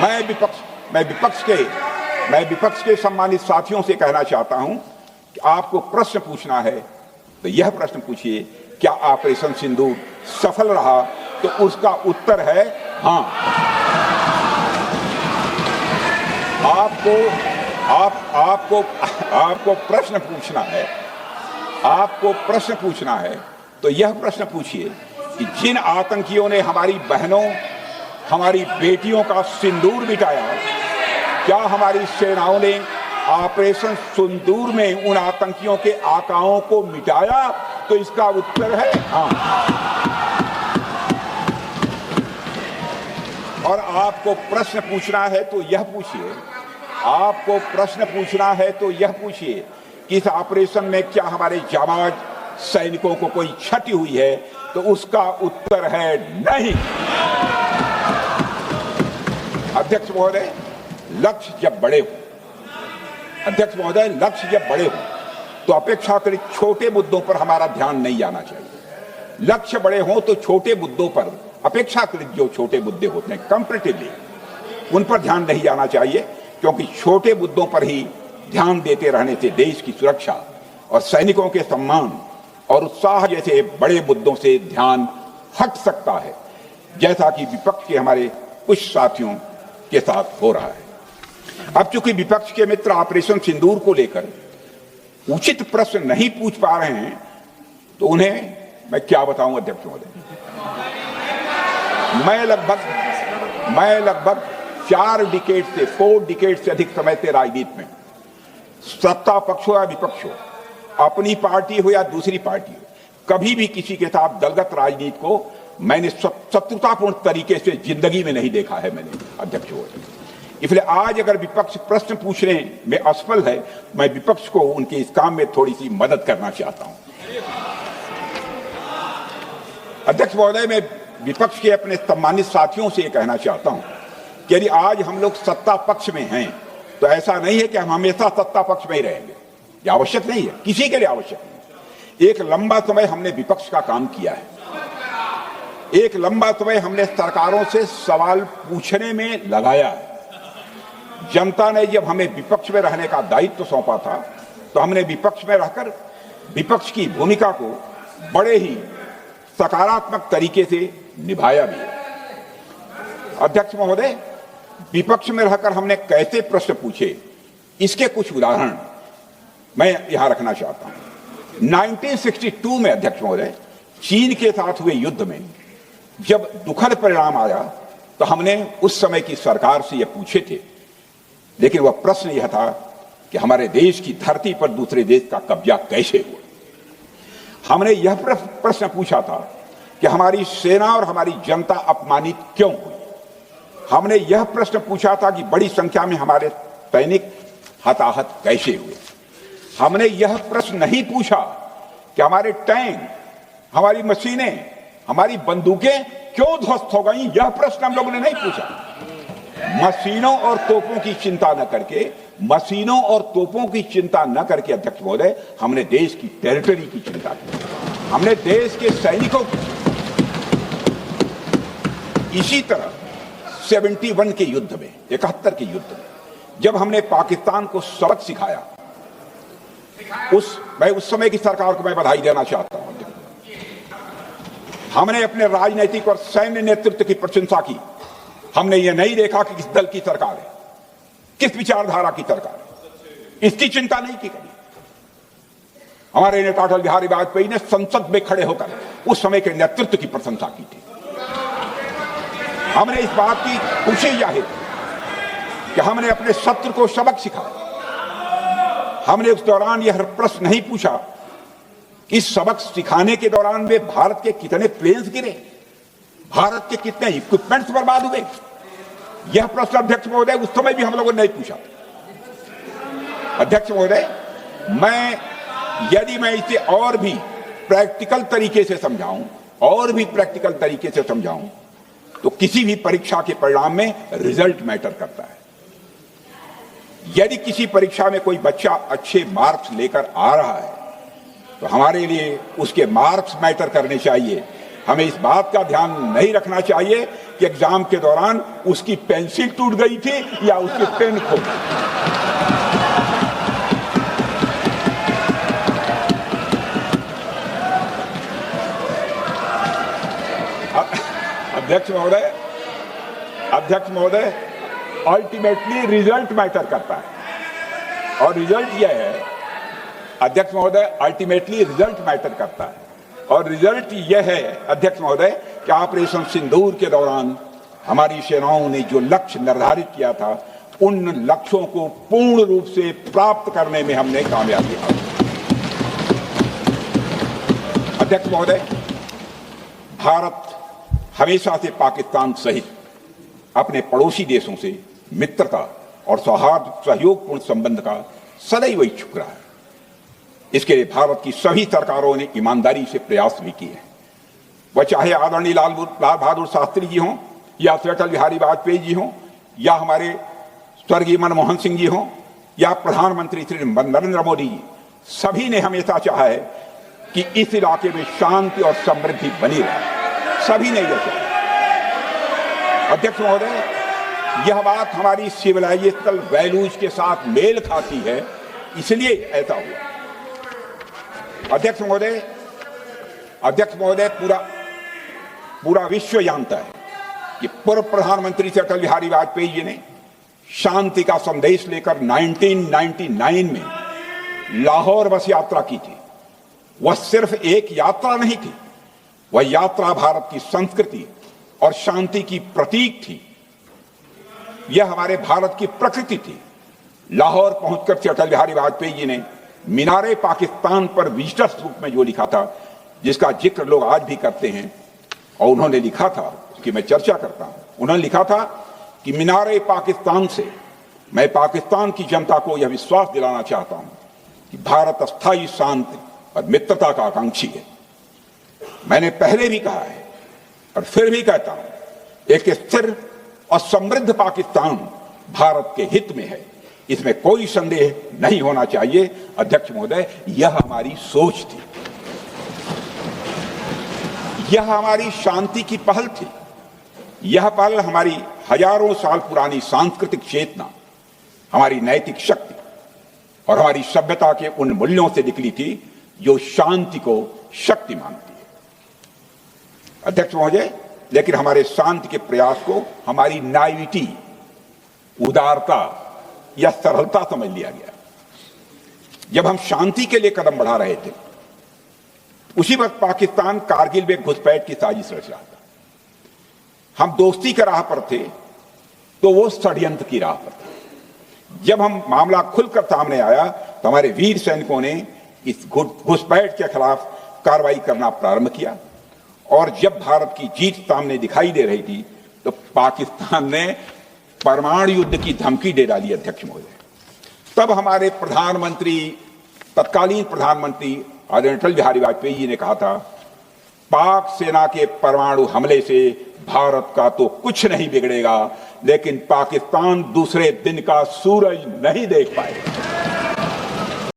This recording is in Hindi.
मैं विपक्ष के सम्मानित साथियों से कहना चाहता हूं कि आपको प्रश्न पूछना है तो यह प्रश्न पूछिए, क्या ऑपरेशन सिंदूर सफल रहा? तो उसका उत्तर है हां। आपको प्रश्न पूछना है तो यह प्रश्न पूछिए कि जिन आतंकियों ने हमारी बहनों, हमारी बेटियों का सिंदूर मिटाया, क्या हमारी सेनाओं ने ऑपरेशन सिंदूर में उन आतंकियों के आकाओं को मिटाया? तो इसका उत्तर है हाँ। और आपको प्रश्न पूछना है तो यह पूछिए कि इस ऑपरेशन में क्या हमारे जाबाज सैनिकों को कोई क्षति हुई है? तो उसका उत्तर है नहीं। अध्यक्ष महोदय, लक्ष्य जब बड़े हो तो अपेक्षाकृत छोटे मुद्दों पर हमारा ध्यान नहीं जाना चाहिए। लक्ष्य बड़े हों तो छोटे मुद्दों पर, अपेक्षाकृत जो छोटे मुद्दे होते हैं कंपैरेटिवली, उन पर ध्यान नहीं जाना चाहिए, क्योंकि छोटे मुद्दों पर ही ध्यान देते रहने से देश की सुरक्षा और सैनिकों के सम्मान और उत्साह जैसे बड़े मुद्दों से ध्यान हट सकता है, जैसा कि विपक्ष के हमारे कुछ साथियों के साथ हो रहा है। अब चूंकि विपक्ष के मित्र ऑपरेशन सिंदूर को लेकर उचित प्रश्न नहीं पूछ पा रहे हैं, तो उन्हें मैं क्या बताऊं अध्यक्ष महोदय। मैं लगभग 4 डिकेड से अधिक समय से राजनीति में, सत्ता पक्ष हो या विपक्ष हो, अपनी पार्टी हो या दूसरी पार्टी हो, कभी भी किसी के साथ दलगत राजनीति को मैंने शत्रुतापूर्ण तरीके से जिंदगी में नहीं देखा है मैंने अध्यक्ष महोदय। इसलिए आज अगर विपक्ष प्रश्न पूछने में असफल है, मैं विपक्ष को उनके इस काम में थोड़ी सी मदद करना चाहता हूं। अध्यक्ष महोदय, मैं विपक्ष के अपने सम्मानित साथियों से कहना चाहता हूं कि यदि आज हम लोग सत्ता पक्ष में हैं तो ऐसा नहीं है कि हम हमेशा सत्ता पक्ष में ही रहेंगे। यह आवश्यक नहीं है, किसी के लिए आवश्यक नहीं। एक लंबा समय हमने विपक्ष का काम किया है, एक लंबा समय हमने सरकारों से सवाल पूछने में लगाया है। जनता ने जब हमें विपक्ष में रहने का दायित्व सौंपा था तो हमने विपक्ष में रहकर विपक्ष की भूमिका को बड़े ही सकारात्मक तरीके से निभाया भी है। अध्यक्ष महोदय, विपक्ष में रहकर हमने कैसे प्रश्न पूछे, इसके कुछ उदाहरण मैं यहां रखना चाहता हूं। 1962 में अध्यक्ष महोदय, चीन के साथ हुए युद्ध में जब दुखद परिणाम आया तो हमने उस समय की सरकार से यह पूछे थे, लेकिन वह प्रश्न यह था कि हमारे देश की धरती पर दूसरे देश का कब्जा कैसे हुआ। हमने यह प्रश्न पूछा था कि हमारी सेना और हमारी जनता अपमानित क्यों हुई। हमने यह प्रश्न पूछा था कि बड़ी संख्या में हमारे सैनिक हताहत कैसे हुए। हमने यह प्रश्न नहीं पूछा कि हमारे टैंक, हमारी मशीनें, हमारी बंदूकें क्यों ध्वस्त हो गई। यह प्रश्न हम लोगों ने नहीं पूछा। मशीनों और तोपों की चिंता न करके अध्यक्ष महोदय, हमने देश की टेरिटरी की चिंता की, हमने देश के सैनिकों की। इसी तरह 71 के युद्ध में, 71 के युद्ध में जब हमने पाकिस्तान को सबक सिखाया, मैं उस समय की सरकार को मैं बधाई देना चाहता हूं। हमने अपने राजनीतिक और सैन्य नेतृत्व की प्रशंसा की। हमने ये नहीं देखा कि किस दल की सरकार है, किस विचारधारा की सरकार है, इसकी चिंता नहीं की कभी। हमारे नेता अटल बिहारी वाजपेयी ने संसद में खड़े होकर उस समय के नेतृत्व की प्रशंसा की थी। हमने इस बात की खुशी जाहिर कि हमने अपने शत्रु को सबक सिखाया। हमने उस दौरान यह प्रश्न नहीं पूछा कि इस सबक सिखाने के दौरान में भारत के कितने प्लेन्स गिरे, भारत के कितने इक्विपमेंट्स बर्बाद हुए। यह प्रश्न अध्यक्ष महोदय उस समय भी हम लोगों ने नहीं पूछा। अध्यक्ष महोदय, यदि मैं इसे और भी प्रैक्टिकल तरीके से समझाऊं तो किसी भी परीक्षा के परिणाम में रिजल्ट मैटर करता है। यदि किसी परीक्षा में कोई बच्चा अच्छे मार्क्स लेकर आ रहा है तो हमारे लिए उसके मार्क्स मैटर करने चाहिए हमें इस बात का ध्यान नहीं रखना चाहिए कि एग्जाम के दौरान उसकी पेंसिल टूट गई थी या उसकी पेन खो गई। अध्यक्ष महोदय, अल्टीमेटली रिजल्ट मैटर करता है और रिजल्ट यह है, अध्यक्ष महोदय, अल्टीमेटली रिजल्ट मैटर करता है और रिजल्ट यह है अध्यक्ष महोदय कि ऑपरेशन सिंदूर के दौरान हमारी सेनाओं ने जो लक्ष्य निर्धारित किया था उन लक्ष्यों को पूर्ण रूप से प्राप्त करने में हमने कामयाबी हासिल की। अध्यक्ष महोदय, भारत हमेशा से पाकिस्तान सहित अपने पड़ोसी देशों से मित्रता और सौहार्द सहयोगपूर्ण संबंध का सदैव इच्छुक रहा है। इसके लिए भारत की सभी सरकारों ने ईमानदारी से प्रयास भी किए हैं। वह चाहे आदरणीय लाल बहादुर शास्त्री जी हों या अटल बिहारी वाजपेयी जी हों या हमारे स्वर्गीय मनमोहन सिंह जी हों या प्रधानमंत्री श्री नरेंद्र मोदी जी, सभी ने हमेशा चाहा है कि इस इलाके में शांति और समृद्धि बनी रहे। सभी ने यह चाहा। अध्यक्ष महोदय, यह बात हमारी सिविलाइजेशनल वैल्यूज के साथ मेल खाती है, इसलिए ऐसा हुआ। अध्यक्ष महोदय, पूरा विश्व जानता है कि पूर्व प्रधानमंत्री से अटल बिहारी वाजपेयी जी ने शांति का संदेश लेकर 1999 में लाहौर बस यात्रा की थी। वह सिर्फ एक यात्रा नहीं थी, वह यात्रा भारत की संस्कृति और शांति की प्रतीक थी। यह हमारे भारत की प्रकृति थी। लाहौर पहुंचकर से अटल बिहारी वाजपेयी जी ने मीनारे पाकिस्तान पर विजिटर्स बुक में जो लिखा था, जिसका जिक्र लोग आज भी करते हैं, और उन्होंने लिखा था, उसकी मैं चर्चा करता हूं, उन्होंने लिखा था कि मीनारे पाकिस्तान से मैं पाकिस्तान की जनता को यह विश्वास दिलाना चाहता हूं कि भारत अस्थायी शांति और मित्रता का आकांक्षी है। मैंने पहले भी कहा है और फिर भी कहता हूं, एक स्थिर और समृद्ध पाकिस्तान भारत के हित में है, इसमें कोई संदेह नहीं होना चाहिए। अध्यक्ष महोदय, यह हमारी सोच थी, यह हमारी शांति की पहल थी। यह पहल हमारी हजारों साल पुरानी सांस्कृतिक चेतना, हमारी नैतिक शक्ति और हमारी सभ्यता के उन मूल्यों से निकली थी जो शांति को शक्ति मानती है। अध्यक्ष महोदय, लेकिन हमारे शांति के प्रयास को हमारी नाइविटी, उदारता या सरलता समझ लिया गया। जब हम शांति के लिए कदम बढ़ा रहे थे, उसी वक्त पाकिस्तान कारगिल में घुसपैठ की साजिश रच रहा था। हम दोस्ती के राह पर थे तो वो षड्यंत्र की राह पर था। जब हम मामला खुलकर सामने आया तो हमारे वीर सैनिकों ने इस घुसपैठ के खिलाफ कार्रवाई करना प्रारंभ किया, और जब भारत की जीत सामने दिखाई दे रही थी तो पाकिस्तान ने परमाणु युद्ध की धमकी दे डाली। अध्यक्ष महोदय, तब हमारे प्रधानमंत्री, तत्कालीन प्रधानमंत्री आदरणीय अटल बिहारी वाजपेयी जी ने कहा था, पाक सेना के परमाणु हमले से भारत का तो कुछ नहीं बिगड़ेगा, लेकिन पाकिस्तान दूसरे दिन का सूरज नहीं देख पाएगा।